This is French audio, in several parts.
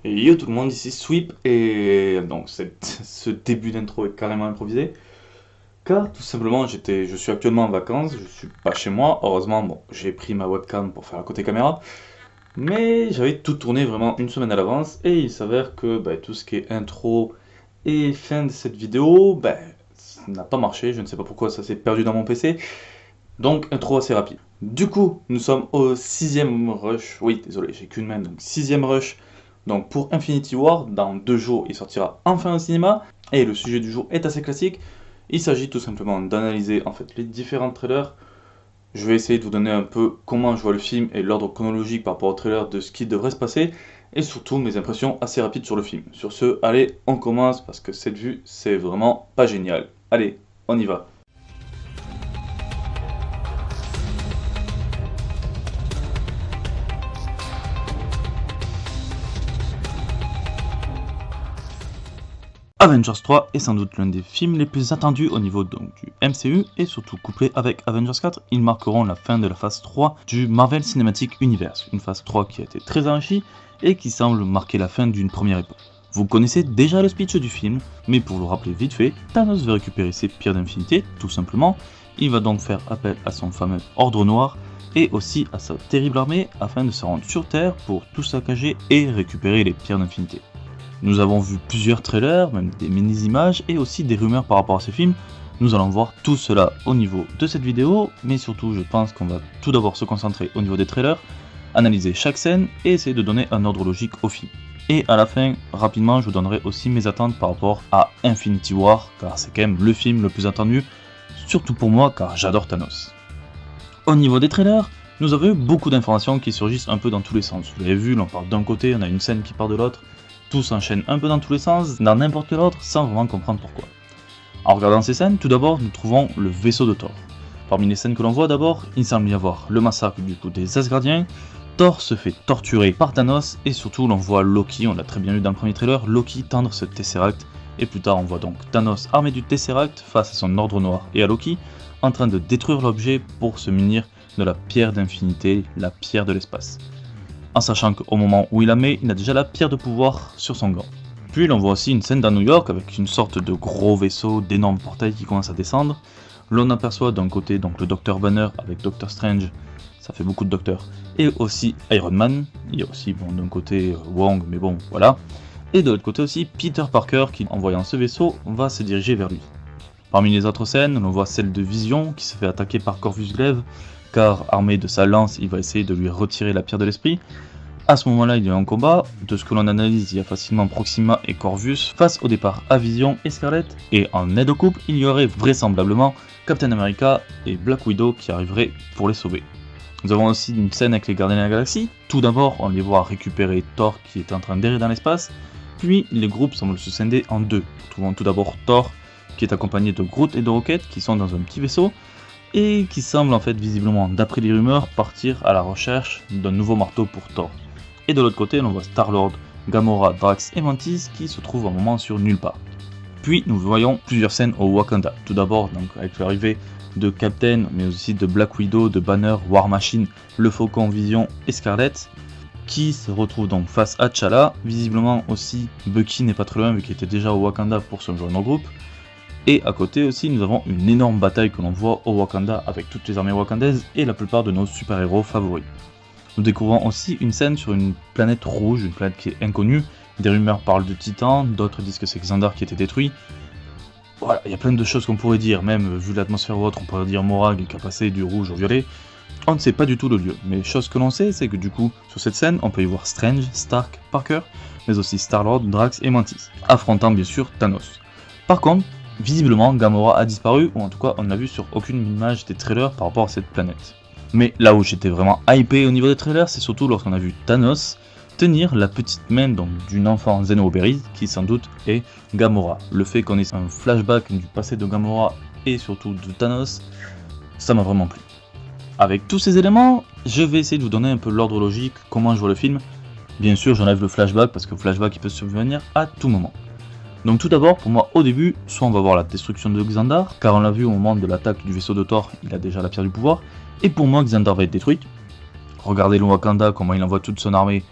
Et yo tout le monde, ici Sweep, et donc ce début d'intro est carrément improvisé, car tout simplement je suis actuellement en vacances, je suis pas chez moi, heureusement bon j'ai pris ma webcam pour faire un côté caméra, mais j'avais tout tourné vraiment une semaine à l'avance, et il s'avère que tout ce qui est intro et fin de cette vidéo, ça n'a pas marché, je ne sais pas pourquoi ça s'est perdu dans mon PC, donc intro assez rapide. Du coup, nous sommes au sixième rush, oui désolé j'ai qu'une main, donc sixième rush. Donc pour Infinity War, dans 2 jours, il sortira enfin au cinéma. Et le sujet du jour est assez classique. Il s'agit tout simplement d'analyser en fait les différents trailers. Je vais essayer de vous donner un peu comment je vois le film et l'ordre chronologique par rapport au trailer de ce qui devrait se passer. Et surtout mes impressions assez rapides sur le film. Sur ce, allez, on commence parce que cette vue, c'est vraiment pas génial. Allez, on y va. Avengers 3 est sans doute l'un des films les plus attendus au niveau donc du MCU et surtout couplé avec Avengers 4, ils marqueront la fin de la phase 3 du Marvel Cinematic Universe, une phase 3 qui a été très enrichie et qui semble marquer la fin d'une première époque. Vous connaissez déjà le speech du film, mais pour le rappeler vite fait, Thanos veut récupérer ses pierres d'infinité, tout simplement, il va donc faire appel à son fameux Ordre Noir et aussi à sa terrible armée afin de se rendre sur Terre pour tout saccager et récupérer les pierres d'infinité. Nous avons vu plusieurs trailers, même des mini-images et aussi des rumeurs par rapport à ce film. Nous allons voir tout cela au niveau de cette vidéo, mais surtout je pense qu'on va tout d'abord se concentrer au niveau des trailers, analyser chaque scène et essayer de donner un ordre logique au film. Et à la fin, rapidement, je vous donnerai aussi mes attentes par rapport à Infinity War, car c'est quand même le film le plus attendu, surtout pour moi car j'adore Thanos. Au niveau des trailers, nous avons eu beaucoup d'informations qui surgissent un peu dans tous les sens. Vous l'avez vu, l'on parle d'un côté, on a une scène qui part de l'autre, tout s'enchaîne un peu dans tous les sens, dans n'importe quel ordre, sans vraiment comprendre pourquoi. En regardant ces scènes, tout d'abord, nous trouvons le vaisseau de Thor. Parmi les scènes que l'on voit d'abord, il semble y avoir le massacre du coup des Asgardiens, Thor se fait torturer par Thanos, et surtout l'on voit Loki, on l'a très bien vu dans le premier trailer, Loki tendre ce Tesseract, et plus tard on voit donc Thanos armé du Tesseract face à son Ordre Noir et à Loki, en train de détruire l'objet pour se munir de la pierre d'infinité, la pierre de l'espace. En sachant qu'au moment où il la met, il a déjà la pierre de pouvoir sur son gant. Puis l'on voit aussi une scène dans New York avec une sorte de gros vaisseau, d'énormes portails qui commencent à descendre. L'on aperçoit d'un côté donc le Dr Banner avec Doctor Strange, ça fait beaucoup de docteurs, et aussi Iron Man, il y a aussi d'un côté Wong, mais bon voilà, et de l'autre côté aussi Peter Parker qui en voyant ce vaisseau va se diriger vers lui. Parmi les autres scènes, l'on voit celle de Vision qui se fait attaquer par Corvus Glaive, car armé de sa lance, il va essayer de lui retirer la pierre de l'esprit. À ce moment-là, il y a un combat. De ce que l'on analyse, il y a facilement Proxima et Corvus face au départ à Vision et Scarlet. Et en aide au couple, il y aurait vraisemblablement Captain America et Black Widow qui arriveraient pour les sauver. Nous avons aussi une scène avec les Gardiens de la Galaxie. Tout d'abord, on les voit récupérer Thor qui est en train d'errer dans l'espace. Puis, les groupes semblent se scinder en deux. Nous trouvons tout d'abord Thor qui est accompagné de Groot et de Rocket qui sont dans un petit vaisseau et qui semble en fait visiblement, d'après les rumeurs, partir à la recherche d'un nouveau marteau pour Thor. Et de l'autre côté, on voit Star-Lord, Gamora, Drax et Mantis qui se trouvent un moment sur nulle part. Puis nous voyons plusieurs scènes au Wakanda. Tout d'abord donc avec l'arrivée de Captain, mais aussi de Black Widow, de Banner, War Machine, le Faucon, Vision et Scarlet, qui se retrouvent donc face à T'Challa. Visiblement aussi Bucky n'est pas très loin vu qu'il était déjà au Wakanda pour se joindre au groupe. Et à côté aussi, nous avons une énorme bataille que l'on voit au Wakanda avec toutes les armées wakandaises et la plupart de nos super-héros favoris. Nous découvrons aussi une scène sur une planète rouge, une planète qui est inconnue. Des rumeurs parlent de Titan, d'autres disent que c'est Xandar qui a été détruit. Voilà, il y a plein de choses qu'on pourrait dire, même vu l'atmosphère ou autre, on pourrait dire Morag qui a passé du rouge au violet. On ne sait pas du tout le lieu, mais chose que l'on sait, c'est que du coup, sur cette scène, on peut y voir Strange, Stark, Parker, mais aussi Star-Lord, Drax et Mantis, affrontant bien sûr Thanos. Par contre, visiblement, Gamora a disparu, ou en tout cas, on n'a vu sur aucune image des trailers par rapport à cette planète. Mais là où j'étais vraiment hypé au niveau des trailers, c'est surtout lorsqu'on a vu Thanos tenir la petite main d'une enfant Zeno-Berry, qui sans doute est Gamora. Le fait qu'on ait un flashback du passé de Gamora et surtout de Thanos, ça m'a vraiment plu. Avec tous ces éléments, je vais essayer de vous donner un peu l'ordre logique, comment je vois le film. Bien sûr, j'enlève le flashback parce que le flashback il peut survenir à tout moment. Donc tout d'abord, pour moi, au début, soit on va voir la destruction de Xandar, car on l'a vu au moment de l'attaque du vaisseau de Thor, il a déjà la pierre du pouvoir, et pour moi, Xandar va être détruite. Regardez le Wakanda, comment il envoie toute son armée,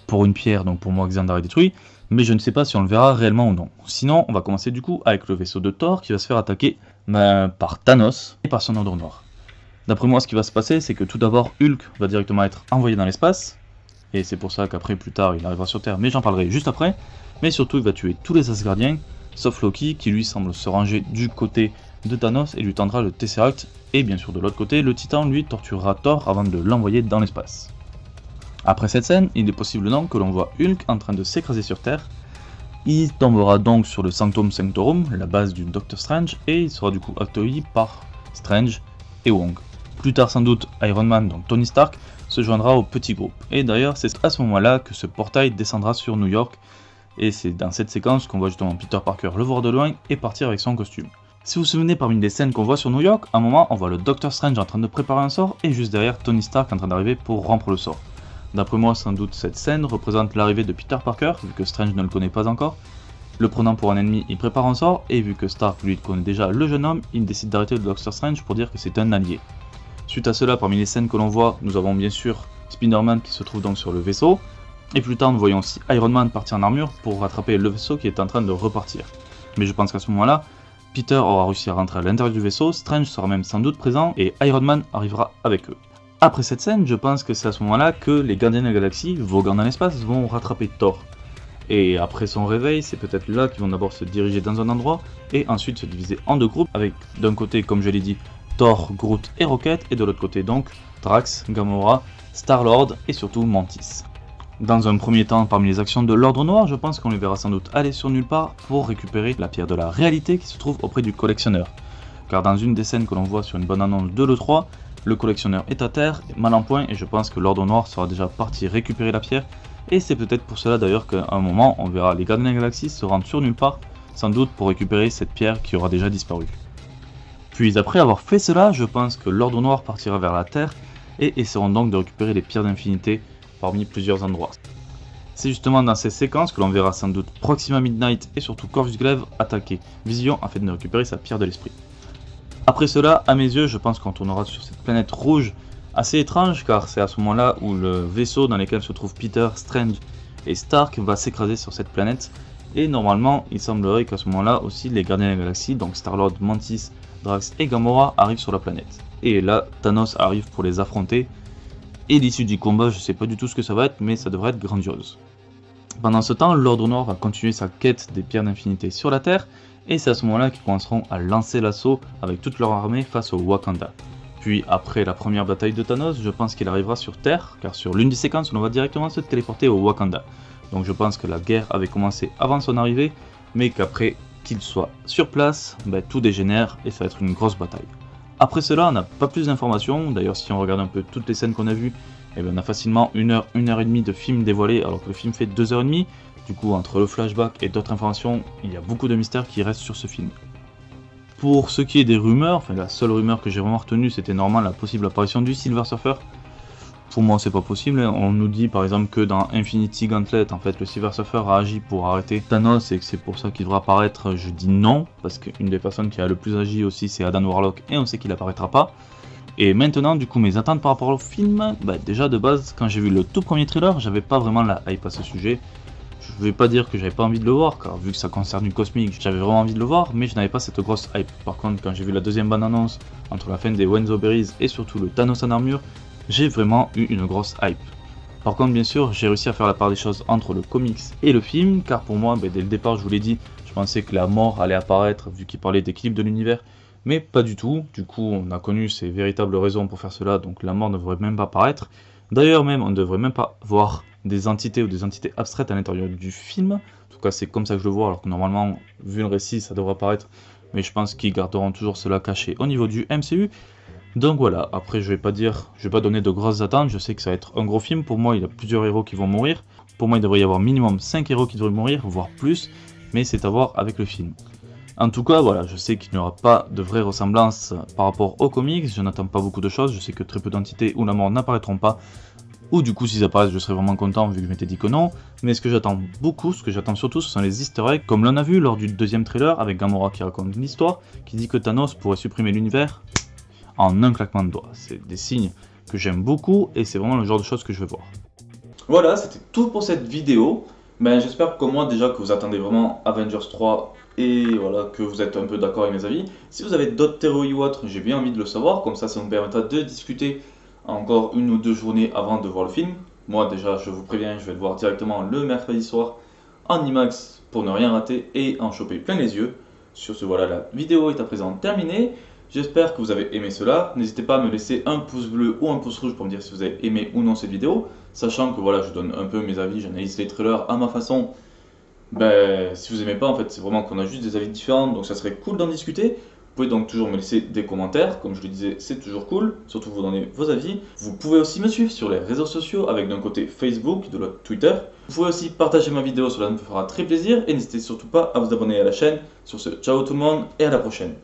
pour une pierre, donc pour moi Xandar est détruit, mais je ne sais pas si on le verra réellement ou non. Sinon, on va commencer du coup avec le vaisseau de Thor qui va se faire attaquer par Thanos et par son ordre noir. D'après moi, ce qui va se passer, c'est que tout d'abord, Hulk va directement être envoyé dans l'espace, et c'est pour ça qu'après, plus tard, il arrivera sur Terre, mais j'en parlerai juste après. Mais surtout, il va tuer tous les Asgardiens, sauf Loki, qui lui semble se ranger du côté de Thanos et lui tendra le Tesseract, et bien sûr de l'autre côté, le Titan lui torturera Thor avant de l'envoyer dans l'espace. Après cette scène, il est possible donc que l'on voit Hulk en train de s'écraser sur Terre. Il tombera donc sur le Sanctum Sanctorum, la base du Doctor Strange, et il sera du coup accueilli par Strange et Wong. Plus tard sans doute, Iron Man, donc Tony Stark, se joindra au petit groupe. Et d'ailleurs, c'est à ce moment-là que ce portail descendra sur New York, et c'est dans cette séquence qu'on voit justement Peter Parker le voir de loin et partir avec son costume. Si vous vous souvenez, parmi les scènes qu'on voit sur New York, à un moment on voit le Doctor Strange en train de préparer un sort, et juste derrière Tony Stark en train d'arriver pour rompre le sort. D'après moi, sans doute cette scène représente l'arrivée de Peter Parker, vu que Strange ne le connaît pas encore. Le prenant pour un ennemi, il prépare un sort, et vu que Stark lui connaît déjà le jeune homme, il décide d'arrêter le Doctor Strange pour dire que c'est un allié. Suite à cela, parmi les scènes que l'on voit, nous avons bien sûr Spider-Man qui se trouve donc sur le vaisseau, et plus tard nous voyons aussi Iron Man partir en armure pour rattraper le vaisseau qui est en train de repartir. Mais je pense qu'à ce moment-là, Peter aura réussi à rentrer à l'intérieur du vaisseau, Strange sera même sans doute présent, et Iron Man arrivera avec eux. Après cette scène, je pense que c'est à ce moment-là que les Gardiens de la Galaxie, voguant dans l'espace, vont rattraper Thor. Et après son réveil, c'est peut-être là qu'ils vont d'abord se diriger dans un endroit, et ensuite se diviser en deux groupes, avec d'un côté, comme je l'ai dit, Thor, Groot et Rocket, et de l'autre côté donc, Drax, Gamora, Star-Lord et surtout Mantis. Dans un premier temps, parmi les actions de l'Ordre Noir, je pense qu'on les verra sans doute aller sur nulle part pour récupérer la pierre de la réalité qui se trouve auprès du collectionneur. Car dans une des scènes que l'on voit sur une bande-annonce de l'E3, le collectionneur est à terre, mal en point, et je pense que l'Ordre Noir sera déjà parti récupérer la pierre, et c'est peut-être pour cela d'ailleurs qu'à un moment, on verra les Gardiens de la Galaxie se rendre sur nulle part, sans doute pour récupérer cette pierre qui aura déjà disparu. Puis après avoir fait cela, je pense que l'Ordre Noir partira vers la Terre, et essaieront donc de récupérer les pierres d'infinité parmi plusieurs endroits. C'est justement dans ces séquences que l'on verra sans doute Proxima Midnight et surtout Corvus Glaive attaquer Vision afin de récupérer sa pierre de l'esprit. Après cela, à mes yeux, je pense qu'on tournera sur cette planète rouge assez étrange, car c'est à ce moment-là où le vaisseau dans lequel se trouvent Peter, Strange et Stark va s'écraser sur cette planète, et normalement il semblerait qu'à ce moment-là aussi les Gardiens de la Galaxie, donc Star-Lord, Mantis, Drax et Gamora arrivent sur la planète. Et là, Thanos arrive pour les affronter, et l'issue du combat, je sais pas du tout ce que ça va être, mais ça devrait être grandiose. Pendant ce temps, l'Ordre Noir va continuer sa quête des pierres d'infinité sur la Terre, et c'est à ce moment-là qu'ils commenceront à lancer l'assaut avec toute leur armée face au Wakanda. Puis après la première bataille de Thanos, je pense qu'il arrivera sur Terre, car sur l'une des séquences, on va directement se téléporter au Wakanda. Donc je pense que la guerre avait commencé avant son arrivée, mais qu'après qu'il soit sur place, tout dégénère et ça va être une grosse bataille. Après cela, on n'a pas plus d'informations, d'ailleurs si on regarde un peu toutes les scènes qu'on a vues, on a facilement 1 heure, 1 heure et demie de film dévoilé alors que le film fait 2 heures et demie. Du coup, entre le flashback et d'autres informations, il y a beaucoup de mystères qui restent sur ce film. Pour ce qui est des rumeurs, la seule rumeur que j'ai vraiment retenue, c'était normalement la possible apparition du Silver Surfer. Pour moi, c'est pas possible. On nous dit par exemple que dans Infinity Gauntlet, en fait, le Silver Surfer a agi pour arrêter Thanos et que c'est pour ça qu'il devra apparaître. Je dis non, parce qu'une des personnes qui a le plus agi aussi, c'est Adam Warlock, et on sait qu'il apparaîtra pas. Et maintenant, du coup, mes attentes par rapport au film, déjà de base, quand j'ai vu le tout premier trailer, j'avais pas vraiment la hype à ce sujet. Je vais pas dire que j'avais pas envie de le voir, car vu que ça concerne du cosmique, j'avais vraiment envie de le voir, mais je n'avais pas cette grosse hype. Par contre, quand j'ai vu la deuxième bande-annonce, entre la fin des Wenzo Berries et surtout le Thanos en armure, j'ai vraiment eu une grosse hype. Par contre, bien sûr, j'ai réussi à faire la part des choses entre le comics et le film, car pour moi, dès le départ, je vous l'ai dit, je pensais que la mort allait apparaître, vu qu'il parlait d'équilibre de l'univers, mais pas du tout. Du coup, on a connu ses véritables raisons pour faire cela, donc la mort ne devrait même pas apparaître. D'ailleurs même, on ne devrait même pas voir des entités ou des entités abstraites à l'intérieur du film. En tout cas, c'est comme ça que je le vois, alors que normalement, vu le récit, ça devrait apparaître. Mais je pense qu'ils garderont toujours cela caché au niveau du MCU. Donc voilà, après je vais pas donner de grosses attentes, je sais que ça va être un gros film. Pour moi, il y a plusieurs héros qui vont mourir. Pour moi, il devrait y avoir minimum 5 héros qui devraient mourir, voire plus. Mais c'est à voir avec le film. En tout cas, voilà, je sais qu'il n'y aura pas de vraie ressemblance par rapport aux comics, je n'attends pas beaucoup de choses, je sais que très peu d'entités ou la mort n'apparaîtront pas, ou du coup s'ils apparaissent je serai vraiment content vu que je m'étais dit que non, mais ce que j'attends beaucoup, ce que j'attends surtout ce sont les easter eggs, comme l'on a vu lors du deuxième trailer avec Gamora qui raconte une histoire, qui dit que Thanos pourrait supprimer l'univers en un claquement de doigts. C'est des signes que j'aime beaucoup et c'est vraiment le genre de choses que je veux voir. Voilà, c'était tout pour cette vidéo. Ben, j'espère qu'au moins déjà que vous attendez vraiment Avengers 3 et voilà, que vous êtes un peu d'accord avec mes avis. Si vous avez d'autres théories ou autres, j'ai bien envie de le savoir, comme ça nous permettra de discuter encore 1 ou 2 journées avant de voir le film. Moi déjà, je vous préviens, je vais le voir directement le mercredi soir en IMAX pour ne rien rater et en choper plein les yeux. Sur ce, voilà, la vidéo est à présent terminée. J'espère que vous avez aimé cela. N'hésitez pas à me laisser un pouce bleu ou un pouce rouge pour me dire si vous avez aimé ou non cette vidéo. Sachant que voilà, je donne un peu mes avis, j'analyse les trailers à ma façon. Ben, si vous aimez pas, en fait, c'est vraiment qu'on a juste des avis différents, donc ça serait cool d'en discuter. Vous pouvez donc toujours me laisser des commentaires, comme je le disais, c'est toujours cool, surtout vous donner vos avis. Vous pouvez aussi me suivre sur les réseaux sociaux, avec d'un côté Facebook, de l'autre Twitter. Vous pouvez aussi partager ma vidéo, cela me fera très plaisir, et n'hésitez surtout pas à vous abonner à la chaîne. Sur ce, ciao tout le monde, et à la prochaine.